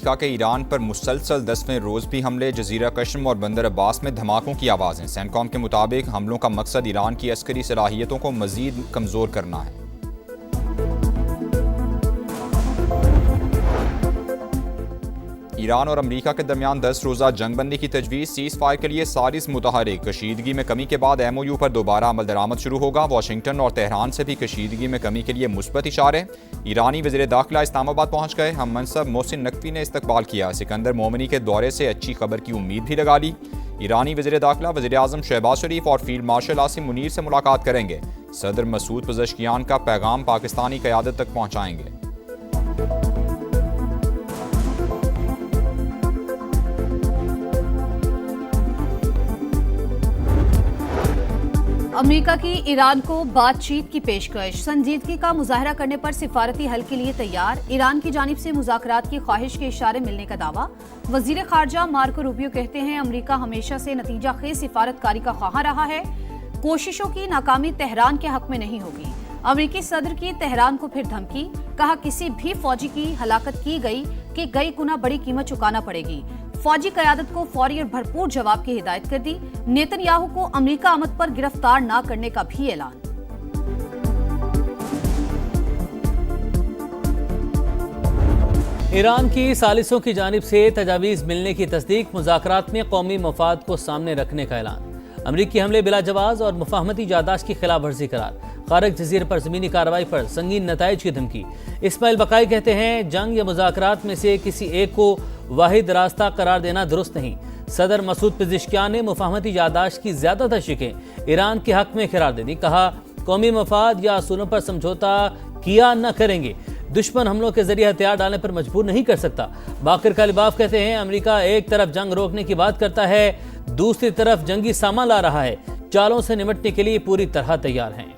अमरीका के ईरान पर मुसलसल 10वें रोज़ भी हमले, जजीरा कश्म और बंदर अब्बास में धमाकों की आवाज़ें। सेंटकॉम के मुताबिक हमलों का मकसद ईरान की अस्करी सलाहियतों को मज़ीद कमज़ोर करना है। ईरान और अमरीका के दरमियान 10 रोज़ा जंगबंदी की तजवीज़, सीज़ फायर के लिए सारिस मुतहरिक। कशीदगी में कमी के बाद MOU पर दोबारा अमल दरामद शुरू होगा। वाशिंगटन और तेहरान से भी कशीदगी में कमी के लिए मुस्बत इशारे। ईरानी वज़ीर दाखिला इस्लामाबाद पहुँच गए। हम मनसब मोहसिन नकवी ने इस्तकबाल किया। सिकंदर मोमिनी के दौरे से अच्छी खबर की उम्मीद भी लगा ली। ईरानी वज़ीर दाखिला वज़ीर आज़म शहबाज शरीफ और फील्ड मार्शल आसिम मुनीर से मुलाकात करेंगे। सदर मसूद पज़ेश्कियान का पैगाम पाकिस्तानी क़यादत तक पहुँचाएंगे। अमेरिका की ईरान को बातचीत की पेशकश, संजीदगी का मुजाहरा करने पर सिफारती हल के लिए तैयार। ईरान की जानिब से मुज़ाकरात की ख्वाहिश के इशारे मिलने का दावा। वजीर खारजा मार्को रूबियो कहते हैं अमेरिका हमेशा से नतीजा खेज सिफारतकारी का ख्वाह रहा है। कोशिशों की नाकामी तेहरान के हक में नहीं होगी। अमेरिकी सदर की तेहरान को फिर धमकी, कहा किसी भी फौजी की हलाकत की गई कि कई गुना बड़ी कीमत चुकाना पड़ेगी। फौजी क़यादत को फौरी और भरपूर जवाब की हिदायत कर दी। नेतन्याहू को अमेरिका आमद पर गिरफ्तार न करने का भी ऐलान। ईरान की सालिसों की जानिब से तजावीज़ मिलने की तस्दीक, मुज़ाकरात में कौमी मफाद को सामने रखने का ऐलान। अमरीकी हमले बिला जवाज़ और मुफाहमती यादाश्त की खिलाफ वर्जी करार। खारक जजीरे पर ज़मीनी कार्रवाई पर संगीन नताइज की धमकी। इस्माइल बकाई कहते हैं जंग या मुज़ाकरात में से किसी एक को वाहिद रास्ता करार देना दुरुस्त नहीं। सदर मसूद पज़ेश्कियान ने मुफाहमती यादाश्त की ज़्यादातर शिकें ईरान के हक में करार दे दी। कहा कौमी मफाद या असूलों पर समझौता किया न करेंगे। दुश्मन हमलों के जरिए हथियार डालने पर मजबूर नहीं कर सकता। बाकर कालिबाफ कहते हैं अमेरिका एक तरफ जंग रोकने की बात करता है, दूसरी तरफ जंगी सामान ला रहा है। चालों से निपटने के लिए पूरी तरह तैयार हैं।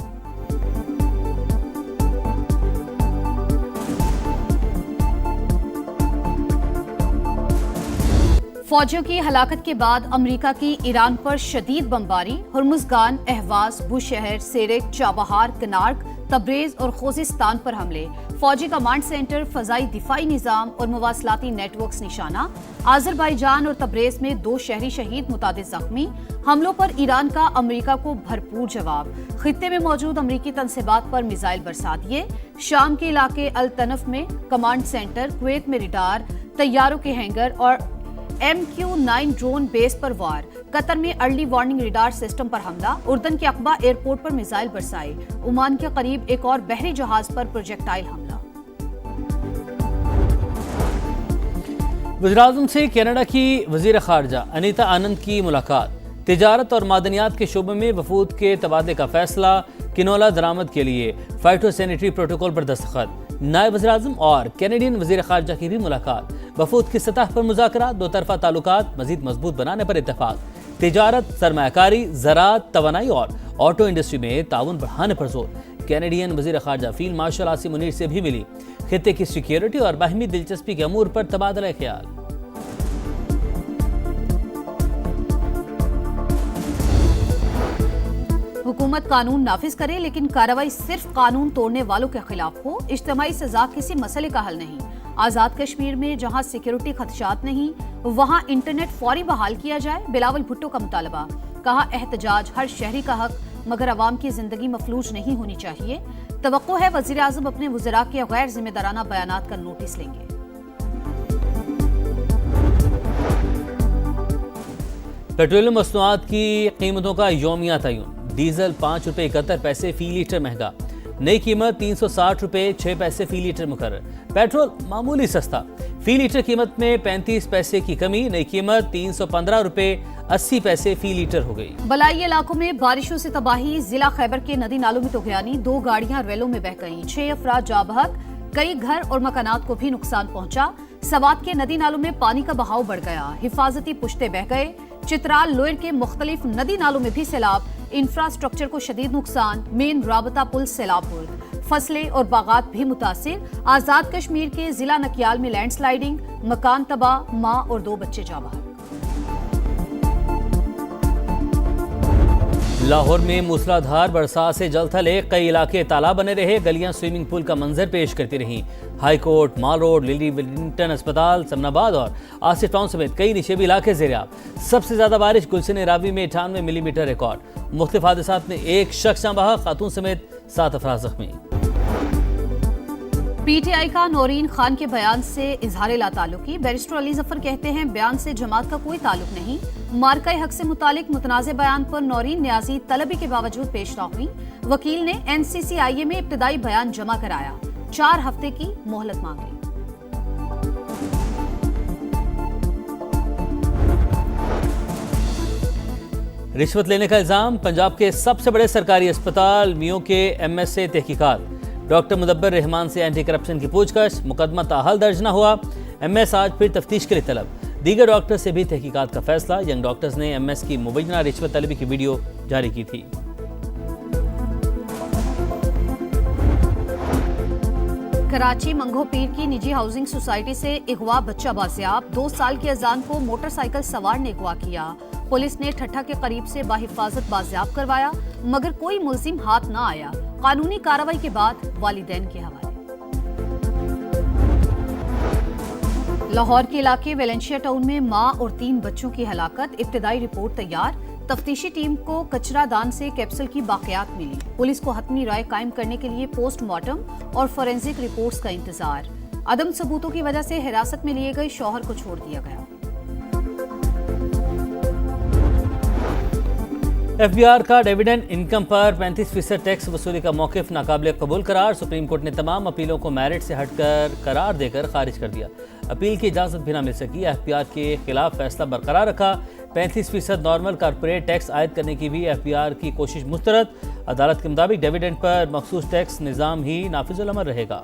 फौजियों की हलाकत के बाद अमेरिका की ईरान पर शदीद बमबारी। हुर्मुज़गान, अहवाज, बुशहर, सेरेक, चाबहार, कनार्क, तब्रेज और खोजिस्तान पर हमले। फौजी कमांड सेंटर, फजाई दिफाई निज़ाम और मवासलाती नेटवर्क्स निशाना। आज़रबाईजान और तब्रेज में 2 शहरी शहीद, मुतादिद जख्मी। हमलों पर ईरान का अमेरिका को भरपूर जवाब। खित्ते में मौजूद अमेरिकी तनसीबात पर मिसाइल बरसा दिए। शाम के इलाके अल तनफ में कमांड सेंटर, कुवैत में रिडार, तैयारों के हैंगर और MQ-9 ड्रोन बेस पर वार। कतर में अर्ली वार्निंग रिडार सिस्टम पर हमला। उर्दन के अकबा एयरपोर्ट पर मिसाइल बरसाए। ओमान के करीब एक और बहरी जहाज पर प्रोजेक्टाइल हमला। वज़ीर-ए-आज़म से कनाडा की वज़ीर खारजा अनीता आनंद की मुलाकात। तिजारत और मादनियात के शोबे में वफूद के तबादले का फैसला। किनोला दरामद के लिए फाइटो सैनिटरी प्रोटोकॉल पर दस्तखत। नायब वज़ीर-ए-आज़म और कैनेडियन वज़ीर खारजा की भी मुलाकात। वफूद की सतह पर मुज़ाकरात, दो तरफा ताल्लुकात मज़ीद मजबूत बनाने पर इत्तेफाक। तिजारत, सरमायाकारी, ज़राअत, तवानाई और ऑटो इंडस्ट्री में ताउन बढ़ाने पर जोर। कैनेडियन वज़ीर खारजा फील्ड मार्शल आसिम मुनीर से भी मिली। खित्ते की सिक्योरिटी और बाहमी दिलचस्पी के अमूर पर तबादला ख्याल। हुकूमत कानून नाफिज करे लेकिन कार्रवाई सिर्फ कानून तोड़ने वालों के खिलाफ हो। इज्तिमाई सजा किसी मसले का हल नहीं। आजाद कश्मीर में जहां सिक्योरिटी खदशात नहीं, वहां इंटरनेट फौरी बहाल किया जाए। बिलावल भुट्टो का मुतालबा। कहा एहतजाज हर शहरी का हक, मगर अवाम की जिंदगी मफलूज नहीं होनी चाहिए। तवक्को है वज़ीर आज़म अपने वज़रा के गैर जिम्मेदाराना बयानात का नोटिस लेंगे। पेट्रोलियम मसनूआत की कीमतों का यौमिया तयन। डीजल 5 रुपये 71 पैसे फी लीटर महंगा। नई कीमत 360 रुपये 6 पैसे फी लीटर मुकर्रर। पेट्रोल मामूली सस्ता, फी लीटर कीमत में 35 पैसे की कमी। नई कीमत 315 रुपये 80 पैसे फी लीटर हो गई। बलाई इलाकों में बारिशों से तबाही। जिला खैबर के नदी नालों में तुगयानी। 2 गाड़ियां रेलों में बह गईं। 6 अफराद जाँ बहक। कई घर और मकानात को भी नुकसान पहुंचा। सवात के नदी नालों में पानी का बहाव बढ़ गया। हिफाजती पुश्ते बह गए। चित्राल लोयर के मुख्तलिफ नदी नालों में भी सैलाब। इंफ्रास्ट्रक्चर को शदीद नुकसान। मेन राबता पुल सैलाबुल। फसलें और बागात भी मुतासिर। आजाद कश्मीर के जिला नकियाल में लैंडस्लाइडिंग। मकान तबाह, मां और 2 बच्चे जाँ बहक। लाहौर में मूसलाधार बरसात से जल थले कई इलाके तालाब बने रहे, गलियां स्विमिंग पूल का मंजर पेश करती रहीं। हाई कोर्ट, माल रोड, लिली विलिंगटन अस्पताल, समनाबाद और आसिफ टाउन समेत कई निचेबी इलाके ज़ेर-आब। सबसे ज्यादा बारिश गुलशन रावी में 98 मिलीमीटर रिकॉर्ड। मुख्तलिफ हादसात में एक शख्स जाँ बहक, खातून समेत 7 अफराद जख्मी। पीटीआई का नौरीन खान के बयान से इजहार लाताल्लुकी। बैरिस्टर अली जफर कहते हैं बयान से जमात का कोई ताल्लुक नहीं। मार्का हक से मुतालिक मुतनाज़ बयान पर नौरीन न्याजी तलबी के बावजूद पेश न हुई। वकील ने NCCIA में इब्तदाई बयान जमा कराया, 4 हफ्ते की मोहलत मांगी। रिश्वत लेने का इल्जाम, पंजाब के सबसे बड़े सरकारी अस्पताल मियो के MS से तहकीकात। डॉक्टर मुदब्बर रहमान से एंटी करप्शन की पूछताछ, मुकदमा ताहाल दर्ज न हुआ। MS आज फिर तफ्तीश के लिए तलब। दीगर डॉक्टर से भी तहकीकात का फैसला। यंग डॉक्टर्स ने MS की मुबैना रिश्वत तलबी की वीडियो जारी की थी। कराची मंगो पीर की निजी हाउसिंग सोसाइटी से अगवा बच्चा बाजियाब। 2 साल के अजान को मोटरसाइकिल सवार ने अगवा किया। पुलिस ने ठट्ठा के करीब से बाहिफाजत बाजियाब करवाया, मगर कोई मुल्जिम हाथ न आया। कानूनी कार्रवाई के बाद वालिदैन के हवाले। लाहौर के इलाके वेलेंशिया टाउन में मां और 3 बच्चों की हलाकत। इब्तिदाई रिपोर्ट तैयार। तफ्तीशी टीम को कचरा दान से कैप्सूल की बाकियात मिली। पुलिस को हतमी राय कायम करने के लिए पोस्टमार्टम और फोरेंसिक रिपोर्ट्स का इंतजार। अदम सबूतों की वजह से हिरासत में लिए गए शौहर को छोड़ दिया गया। FBR का डिविडेंड इनकम पर 35% टैक्स वसूली का मौक़िफ़ नाकाबिल कबूल करार। सुप्रीम कोर्ट ने तमाम अपीलों को मेरिट से हटकर करार देकर खारिज कर दिया। अपील की इजाज़त भी न मिल सकी। FBR के खिलाफ फैसला बरकरार रखा। 35% नॉर्मल कॉर्पोरेट टैक्स आयद करने की भी FBR की कोशिश मुस्तरद। अदालत के मुताबिक डिविडेंड पर मखसूस टैक्स निज़ाम ही नाफिजुल अमल रहेगा।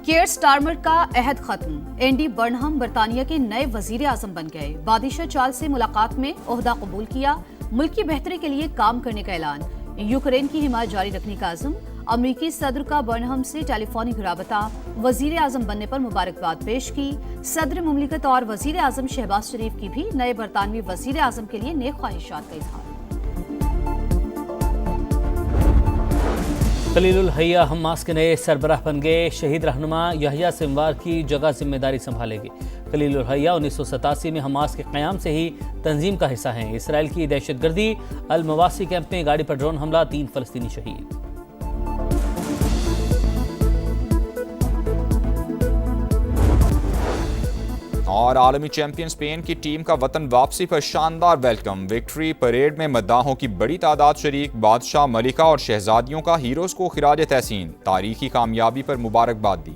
केयर स्टारमर का अहद खत्म। एंडी बर्नहम बरतानिया के नए वजीर आजम बन गए। बादिशा चाल से मुलाकात में ओहदा कबूल किया। मुल्क की बेहतरी के लिए काम करने का ऐलान। यूक्रेन की हिमायत जारी रखने का आज़म। अमरीकी सदर का बर्नहम से टेलीफोनिक राबता। वजीर आजम बनने पर मुबारकबाद पेश की। सदर मुमलिकत और वजीर आजम शहबाज शरीफ की भी नए बरतानवी वजीर आजम के लिए नेक ख्वाहिशात का इजहार। खलीलुल हैया हमास के नए सरबराह बन गए। शहीद रहनुमा यहया सिंवार की जगह जिम्मेदारी संभालेगी। खलीलुल हैया 1987 में हमास के क़याम से ही तंजीम का हिस्सा हैं। इसराइल की दहशतगर्दी अल मवासी कैंप में गाड़ी पर ड्रोन हमला, 3 फ़लस्तीनी शहीद। और आलमी चैंपियन स्पेन की टीम का वतन वापसी पर शानदार वेलकम। विक्ट्री परेड में मद्दाहों की बड़ी तादाद शरीक। बादशाह, मलिका और शहजादियों का हीरोज़ को खिराज तहसीन। तारीखी कामयाबी पर मुबारकबाद दी।